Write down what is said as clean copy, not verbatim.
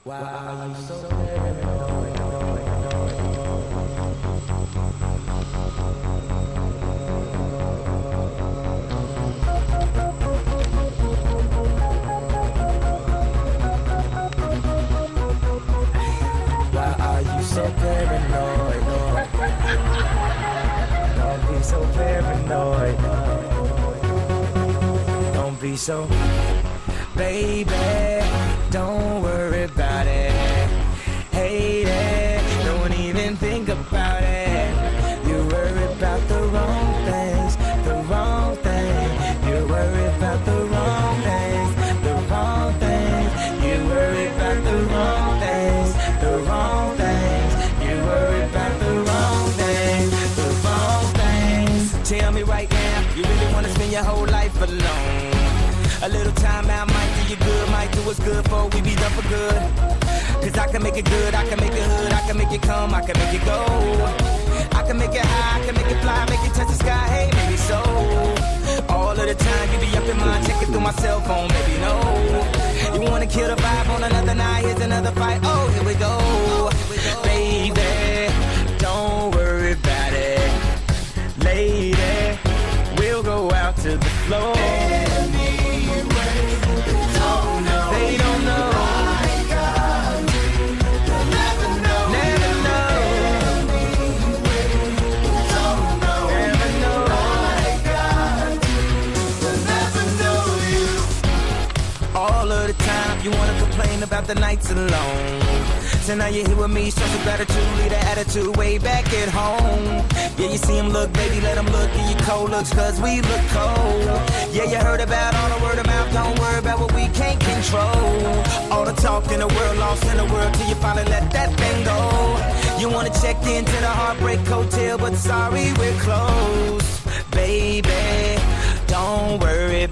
Why are you so paranoid? Why are you so paranoid? Don't be so paranoid. Don't be so, baby. Don't worry about it. Hate it. Don't even think about it. You worry about the wrong things. The wrong things. You worry about the wrong things. The wrong things. You worry about the wrong things. The wrong things. You worry about the wrong things. The wrong things. Tell me right now, you really wanna spend your whole life alone? A little time out might do you good, might do us good before we be done for good. Cause I can make it good, I can make it hood, I can make it come, I can make it go. I can make it high, I can make it fly, make it touch the sky, hey, maybe so. All of the time you be up in mind, checking through my cell phone, maybe no. You wanna kill the vibe on another night, here's another fight, oh, here we go. Baby, don't worry about it. Lady, we'll go out to the floor. They don't know. I got you. They'll never know. Never know. Don't know. Never know. I got you. They'll never know you. All of the time you wanna complain about the nights alone. So now you're here with me, show some gratitude, leave the attitude way back at home. Yeah, you see him look, baby, let him look, give you cold looks, cause we look cold. Yeah, you heard about all the word of mouth, don't worry about what we can't control. All the talk in the world, lost in the world, till you finally let that thing go. You wanna check into the Heartbreak Hotel, but sorry, we're closed. Baby, don't worry